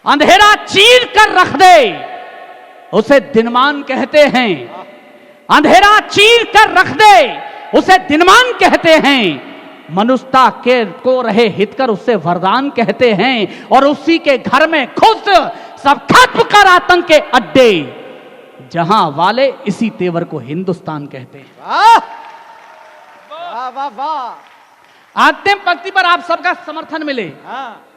अंधेरा चीर कर रख दे उसे दिनमान कहते हैं। अंधेरा चीर कर रख दे उसे दिनमान कहते हैं। मनुष्यता के को रहे हितकर उससे वरदान कहते हैं। और उसी के घर में खुद सब खत्म कर आतंक के अड्डे, जहां वाले इसी तेवर को हिंदुस्तान कहते हैं। वाह वाह वाह। अंतिम पंक्ति पर आप सबका समर्थन मिले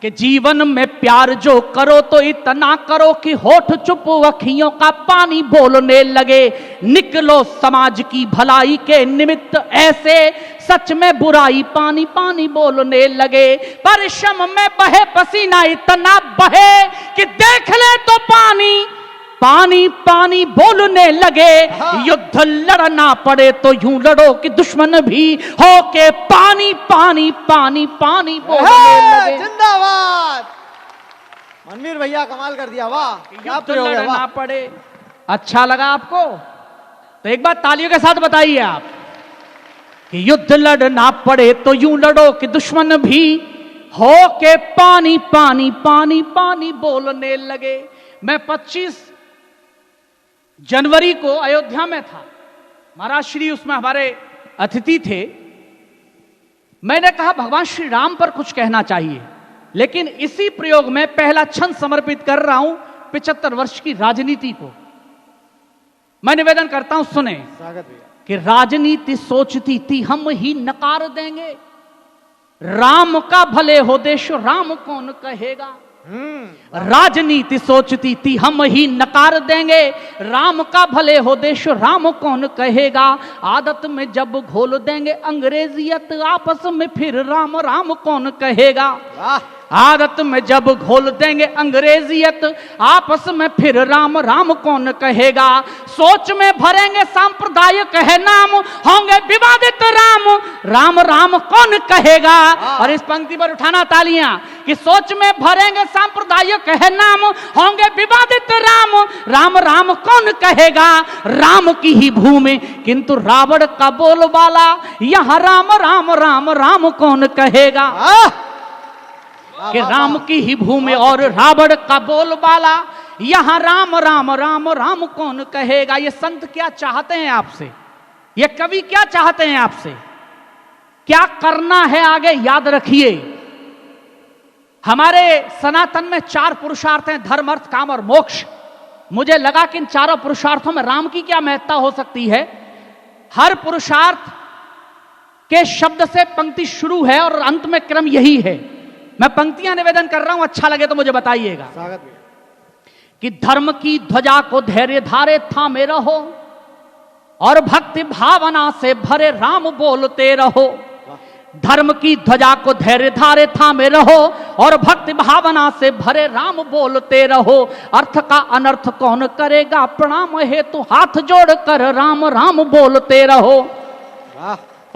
कि जीवन में प्यार जो करो तो इतना करो कि होठ चुप अखियों का पानी बोलने लगे। निकलो समाज की भलाई के निमित्त ऐसे, सच में बुराई पानी पानी बोलने लगे। परिश्रम में बहे पसीना इतना बहे कि देख ले तो पानी पानी पानी बोलने लगे। युद्ध लड़ना पड़े तो यूं लड़ो कि दुश्मन भी हो के पानी पानी पानी पानी बोलने लगे। जिंदाबाद। मनवीर भैया कमाल कर दिया। वाह, क्या प्रयोग है। लड़ना पड़े। अच्छा लगा आपको? तो एक बार तालियों के साथ बताइए आप कि युद्ध लड़ना पड़े तो यूं लड़ो कि दुश्मन भी हो के पानी पानी पानी पानी बोलने लगे। मैं 25 जनवरी को अयोध्या में था। महाराज श्री उसमें हमारे अतिथि थे। मैंने कहा भगवान श्री राम पर कुछ कहना चाहिए, लेकिन इसी प्रयोग में पहला छंद समर्पित कर रहा हूं 75 वर्ष की राजनीति को। मैं निवेदन करता हूं, सुने। स्वागत भैया। कि राजनीति सोचती थी हम ही नकार देंगे, राम का भले हो देश राम कौन कहेगा। राजनीति सोचती थी हम ही नकार देंगे, राम का भले हो देश राम कौन कहेगा। आदत में जब घोल देंगे अंग्रेजियत आपस में फिर राम राम कौन कहेगा। आदत में जब घोल देंगे अंग्रेजियत आपस में फिर राम राम कौन कहेगा। सोच में भरेंगे सांप्रदायिक है नाम, होंगे विवादित राम राम राम कौन कहेगा। और इस पंक्ति पर उठाना तालियां कि सोच में भरेंगे सांप्रदायिक है नाम, होंगे विवादित राम राम राम कौन कहेगा। राम की ही भूमि किंतु रावण का बोलबाला, यहां राम राम राम राम कौन कहेगा। कि राम की ही भूमि और रावण का बोलबाला, यहां राम राम राम राम कौन कहेगा। ये संत क्या चाहते हैं आपसे, ये कवि क्या चाहते हैं आपसे, क्या करना है आगे याद रखिए। हमारे सनातन में 4 पुरुषार्थ हैं, धर्म अर्थ काम और मोक्ष। मुझे लगा कि इन चारों पुरुषार्थों में राम की क्या महत्ता हो सकती है। हर पुरुषार्थ के शब्द से पंक्ति शुरू है और अंत में क्रम यही है। मैं पंक्तियां निवेदन कर रहा हूं, अच्छा लगे तो मुझे बताइएगा। कि धर्म की ध्वजा को धैर्य धारे थामे रहो और भक्ति भावना से भरे राम बोलते रहो। धर्म की ध्वजा को धैर्य धारे थामे रहो और भक्ति भावना से भरे राम बोलते रहो। अर्थ का अनर्थ कौन करेगा, प्रणाम हेतु हाथ जोड़कर राम राम बोलते रहो।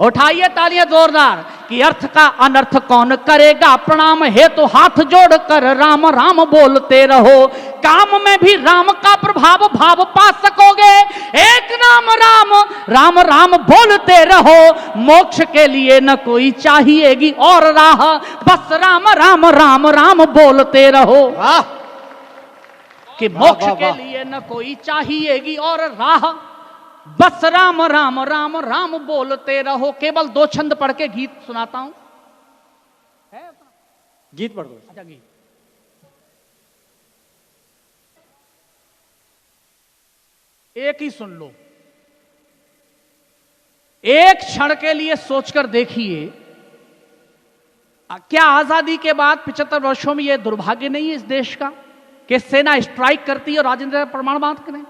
उठाइए तालियां जोरदार कि अर्थ का अनर्थ कौन करेगा, प्रणाम हेतु हाथ जोड़कर राम राम बोलते रहो। काम में भी राम का प्रभाव भाव पा सकोगे, एक नाम राम राम राम बोलते रहो। मोक्ष के लिए न कोई चाहिएगी और राह, बस राम राम राम राम बोलते रहो। कि मोक्ष के लिए न कोई चाहिएगी और राह, बस राम राम राम राम बोलते रहो। केवल 2 छंद पढ़ के गीत सुनाता हूं। गीत पढ़ दो। अच्छा गीत। एक ही सुन लो, एक क्षण के लिए सोचकर देखिए, क्या आजादी के बाद 75 वर्षों में यह दुर्भाग्य नहीं है इस देश का कि सेना स्ट्राइक करती है और राजेंद्र प्रमाण बात करें।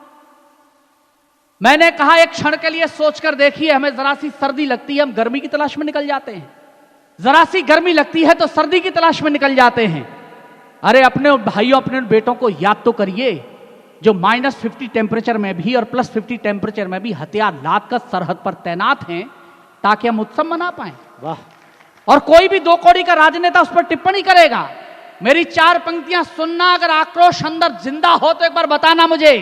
मैंने कहा एक क्षण के लिए सोचकर देखिए, हमें जरा सी सर्दी लगती है हम गर्मी की तलाश में निकल जाते हैं, जरा सी गर्मी लगती है तो सर्दी की तलाश में निकल जाते हैं। अरे अपने भाइयों अपने बेटों को याद तो करिए जो -50 टेम्परेचर में भी और +50 टेम्परेचर में भी हथियार लाद कर सरहद पर तैनात हैं ताकि हम उत्सव मना पाए। वाह। और कोई भी 2 कौड़ी का राजनेता उस पर टिप्पणी करेगा। मेरी 4 पंक्तियां सुनना, अगर आक्रोश अंदर जिंदा हो तो एक बार बताना मुझे।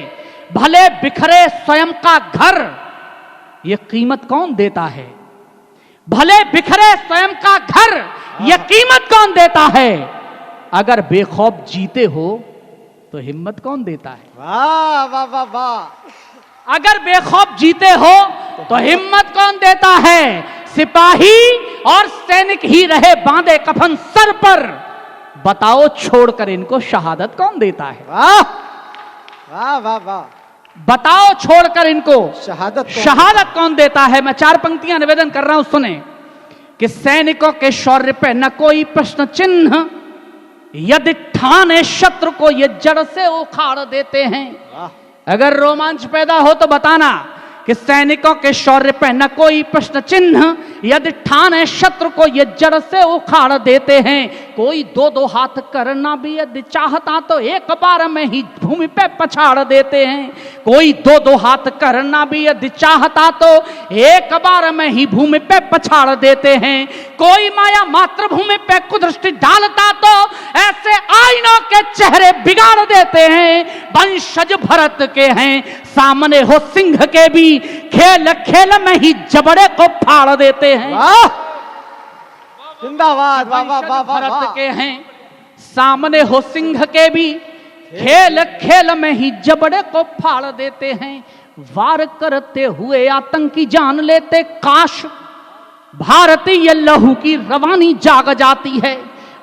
भले बिखरे स्वयं का घर, यह कीमत कौन देता है। भले बिखरे स्वयं का घर, यह कीमत कौन देता है। अगर बेखौफ जीते हो तो हिम्मत कौन देता है? वाह वाह वाह वाह। अगर बेखौफ जीते हो तो हिम्मत कौन देता है? सिपाही और सैनिक ही रहे बांधे कफन सर पर, बताओ छोड़कर इनको शहादत कौन देता है? वाह वाह वाह वाह। बताओ छोड़कर इनको शहादत कौन देता है? मैं 4 पंक्तियां निवेदन कर रहा हूं, सुने कि सैनिकों के शौर्य पे न कोई प्रश्न चिन्ह, यदि ठाने शत्रु को ये जड़ से उखाड़ देते हैं। अगर रोमांच पैदा हो तो बताना कि सैनिकों के शौर्य पे न कोई प्रश्न चिन्ह, यदि ठाने शत्रु को ये जड़ से उखाड़ देते हैं। कोई 2-2 हाथ करना भी यदि चाहता तो एक बार में ही भूमि पे पछाड़ देते हैं। कोई 2-2 हाथ करना भी यदि चाहता तो एक बार में ही भूमि पे पछाड़ देते हैं। कोई माया मातृभूमि पे कुदृष्टि डालता तो ऐसे आईनों के चेहरे बिगाड़ देते हैं। वंशज भरत के हैं, सामने हो सिंह के भी, खेल खेल में ही जबड़े को फाड़ देते हैं। जिंदाबाद। वाह वाह वाह वाह। भरत के हैं, सामने हो सिंह के भी, खेल खेल में ही जबड़े को फाड़ देते हैं। वार करते हुए आतंकी जान लेते, काश भारतीय लहू की रवानी जाग जाती है।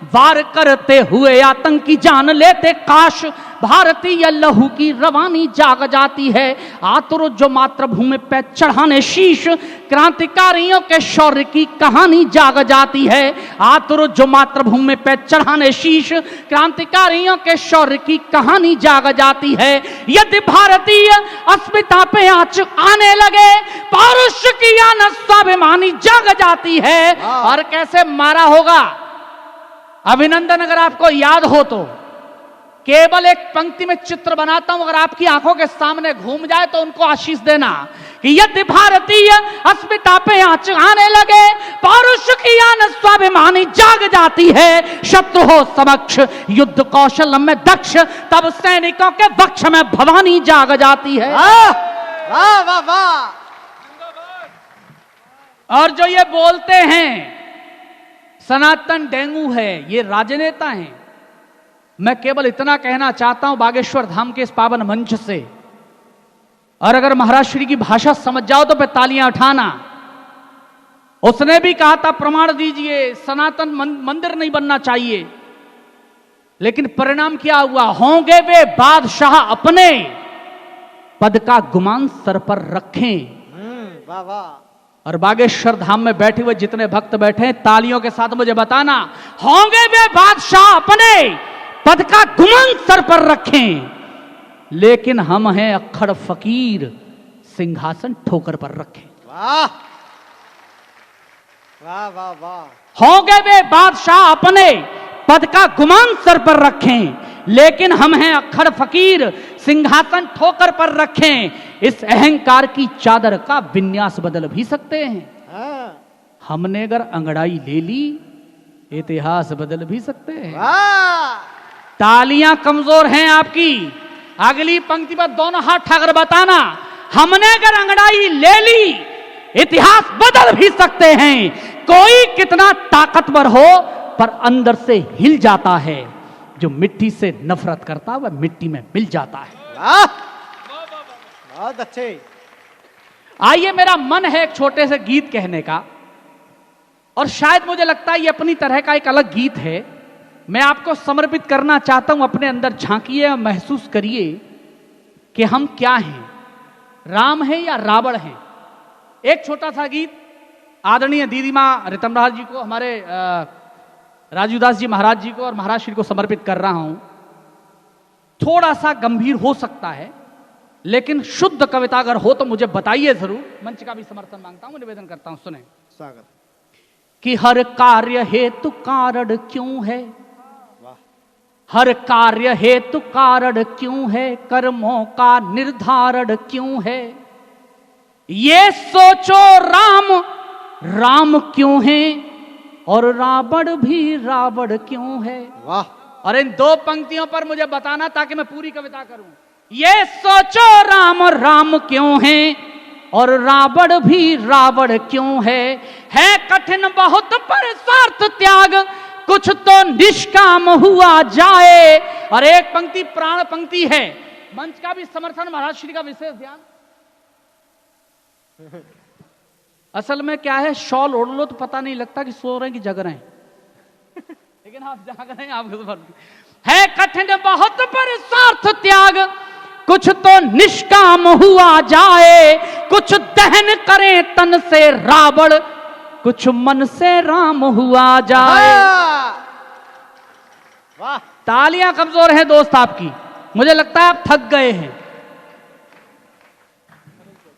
वार करते हुए आतंकी जान लेते, काश भारतीय लहू की रवानी जाग जाती है। आतुर जो मातृभूमि पे चढ़ाने शीश, क्रांतिकारियों के शौर्य की कहानी जाग जाती है। आतुर जो मातृभूमि पे चढ़ाने शीश, क्रांतिकारियों के शौर्य की कहानी जाग जाती है। यदि भारतीय अस्मिता पे आंच आने लगे, पौरुष की आन स्वाभिमानी जाग जाती है। और कैसे मारा होगा अभिनंदन, अगर आपको याद हो तो केवल एक पंक्ति में चित्र बनाता हूं, अगर आपकी आंखों के सामने घूम जाए तो उनको आशीष देना कि यदि भारतीय अस्मिता पे आंच आने लगे, पौरुष की आन स्वाभिमानी जाग जाती है। शत्रु हो समक्ष युद्ध कौशल में दक्ष, तब सैनिकों के वक्ष में भवानी जाग जाती है। वाह वाह वाह। और जो ये बोलते हैं सनातन डेंगू है, ये राजनेता हैं। मैं केवल इतना कहना चाहता हूं बागेश्वर धाम के इस पावन मंच से, और अगर महाराज श्री की भाषा समझ जाओ तो फिर तालियां उठाना। उसने भी कहा था प्रमाण दीजिए, सनातन मंदिर नहीं बनना चाहिए, लेकिन परिणाम क्या हुआ? होंगे वे बादशाह अपने, पद का गुमान सर पर रखें। वाह वाह। और बागेश्वर धाम में बैठे हुए जितने भक्त बैठे हैं, तालियों के साथ मुझे बताना, होंगे वे बादशाह अपने, पद का गुमान सर पर रखें, लेकिन हम हैं अक्खड़ फकीर, सिंहासन ठोकर पर रखें। वाह वाह वाह वाह। होंगे वे बादशाह अपने, पद का गुमान सर पर रखें, लेकिन हम हैं अक्खड़ फकीर, सिंहासन ठोकर पर रखें। इस अहंकार की चादर का विन्यास बदल भी सकते हैं। हमने अगर अंगड़ाई ले ली, इतिहास बदल भी सकते हैं। तालियां कमजोर हैं आपकी। अगली पंक्ति पर दोनों हाथ ठाकर बताना, हमने अगर अंगड़ाई ले ली, इतिहास बदल भी सकते हैं। कोई कितना ताकतवर हो, पर अंदर से हिल जाता है। जो मिट्टी से नफरत करता है वह मिट्टी में मिल जाता है। बहुत अच्छे। आइए, मेरा मन है एक छोटे से गीत कहने का, और शायद मुझे लगता है ये अपनी तरह का एक अलग गीत है। मैं आपको समर्पित करना चाहता हूं। अपने अंदर झांकिए और महसूस करिए कि हम क्या हैं, राम हैं या रावण हैं। एक छोटा सा गीत आदरणीय दीदी माँ रितम महाराज जी को, हमारे राजूदास जी महाराज जी को और महाराज श्री को समर्पित कर रहा हूं। थोड़ा सा गंभीर हो सकता है, लेकिन शुद्ध कविता अगर हो तो मुझे बताइए जरूर। मंच का भी समर्थन मांगता हूं, निवेदन करता हूं, सुने। स्वागत। कि हर कार्य हेतु कारण क्यों है, हर कार्य हेतु कारण क्यों है, कर्मों का निर्धारण क्यों है। ये सोचो राम राम क्यों है, और रावण भी रावण क्यों है। वाह। और इन दो पंक्तियों पर मुझे बताना ताकि मैं पूरी कविता करूं। ये सोचो राम राम क्यों है, और रावण भी रावण क्यों है कठिन बहुत पर स्वार्थ त्याग, कुछ तो निष्काम हुआ जाए। और एक पंक्ति प्राण पंक्ति है। मंच का भी समर्थन, महाराज श्री का विशेष ध्यान। असल में क्या है, शॉल ओढ़ लो तो पता नहीं लगता कि सो रहे हैं कि जग रहे हैं, लेकिन आप जाग रहे हैं, आप है कठिन बहुत पर सार्थ त्याग, कुछ तो निष्काम हुआ जाए, कुछ दहन करे तन से रावण, कुछ मन से राम हुआ जाए। वाह, तालियां कमजोर है दोस्त आपकी, मुझे लगता है आप थक गए हैं।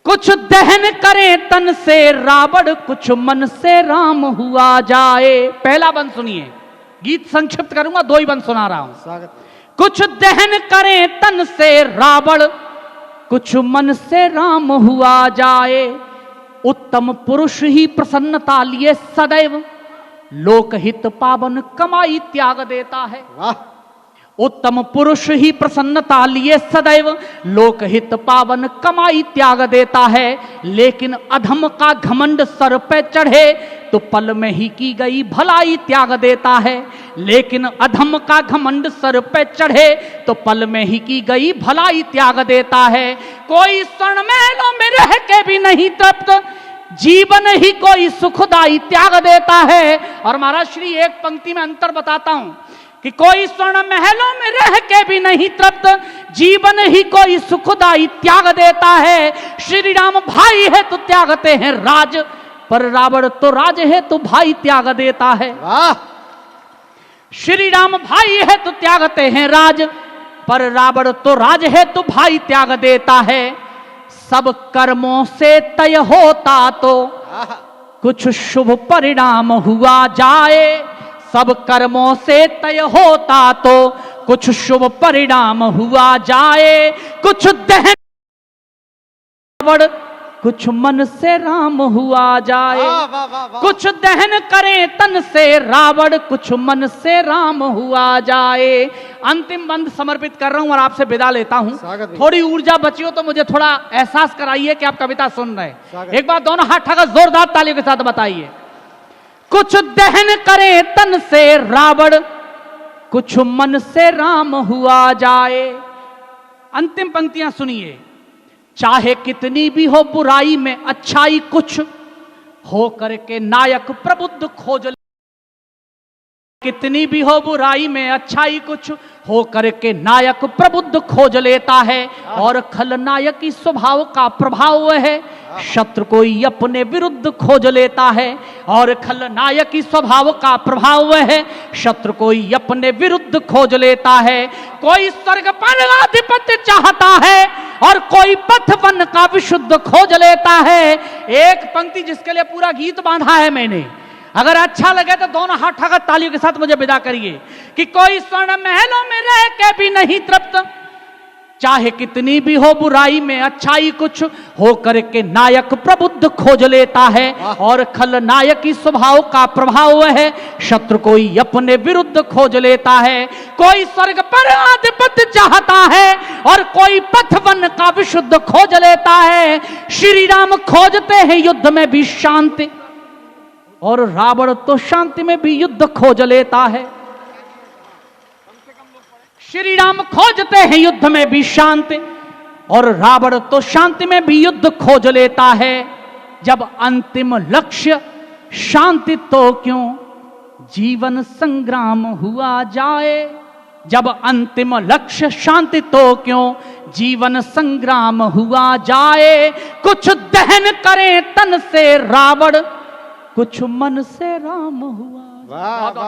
कुछ दहन करे तन से रावण, कुछ मन से राम हुआ जाए। पहला बंद सुनिए, गीत संक्षिप्त करूंगा, 2 ही बंद सुना रहा हूं। स्वागत। कुछ दहन करे तन से रावण, कुछ मन से राम हुआ जाए। उत्तम पुरुष ही प्रसन्नता लिए सदैव, लोकहित पावन कमाई त्याग देता है। वाह, उत्तम पुरुष ही प्रसन्नता लिए सदैव, लोकहित पावन कमाई त्याग देता है। लेकिन अधम का घमंड सर पे चढ़े तो पल में ही की गई भलाई त्याग देता है। लेकिन अधम का घमंड सर पे चढ़े तो पल में ही की गई भलाई त्याग देता है। कोई स्वर्ण महलों में रह के भी नहीं तृप्त, जीवन ही कोई सुखदाई त्याग देता है। और महाराज श्री एक पंक्ति में अंतर बताता हूं कि कोई स्वर्ण महलों में रह के भी नहीं तृप्त, जीवन ही कोई सुखदाई त्याग देता है। श्री राम भाई है तो त्यागते हैं राज, पर रावण तो राज है तो भाई त्याग देता है। वाह, श्री राम भाई है तो त्यागते हैं राज, पर रावण तो राज है तो भाई त्याग देता है। सब कर्मों से तय होता तो कुछ शुभ परिणाम हुआ जाए। सब कर्मों से तय होता तो कुछ शुभ परिणाम हुआ जाए। कुछ दहन कुछ मन से राम हुआ जाए। वाह, वाह, वाह, वाह। कुछ दहन करे तन से रावण, कुछ मन से राम हुआ जाए। अंतिम बंद समर्पित कर रहा हूं और आपसे विदा लेता हूं। स्वागत भैया। थोड़ी ऊर्जा बची हो तो मुझे थोड़ा एहसास कराइए कि आप कविता सुन रहे हैं। स्वागत। एक बार दोनों हाथ उठाकर जोरदार तालियों के साथ बताइए। कुछ दहन करे तन से रावण, कुछ मन से राम हुआ जाए। अंतिम पंक्तियां सुनिए। चाहे कितनी भी हो बुराई में अच्छाई, कुछ हो करके नायक प्रबुद्ध खोज ले। कितनी भी हो बुराई में अच्छाई, कुछ हो करके नायक प्रबुद्ध खोज लेता है। और खलनायकी स्वभाव का प्रभाव है, शत्रु कोई अपने विरुद्ध खोज लेता है। और खलनायकी स्वभाव का प्रभाव है, शत्रु कोई अपने विरुद्ध खोज लेता है। कोई स्वर्ग पर आधिपत्य चाहता है और कोई पथ वन का विशुद्ध खोज लेता है। एक पंक्ति जिसके लिए पूरा गीत बांधा है मैंने, अगर अच्छा लगे तो दोनों हाथ उठाकर तालियों के साथ मुझे विदा करिए। कि कोई स्वर्ण महलों में रह के भी नहीं तृप्त, चाहे कितनी भी हो बुराई में अच्छाई, कुछ हो करके नायक प्रबुद्ध खोज लेता है। और खलनायकी स्वभाव का प्रभाव है, शत्रु कोई अपने विरुद्ध खोज लेता है। कोई स्वर्ग पर आधिपत्य चाहता है और कोई पथ वन का विशुद्ध खोज लेता है। श्री राम खोजते हैं युद्ध में भी शांति, और रावण तो शांति में भी युद्ध खोज लेता है। श्री राम खोजते हैं युद्ध में भी शांति, और रावण तो शांति में भी युद्ध खोज लेता है। जब अंतिम लक्ष्य शांति तो क्यों जीवन संग्राम हुआ जाए। जब अंतिम लक्ष्य शांति तो क्यों जीवन संग्राम हुआ जाए। कुछ दहन करे तन से रावण, कुछ मन से राम हुआ। वाह, वाह।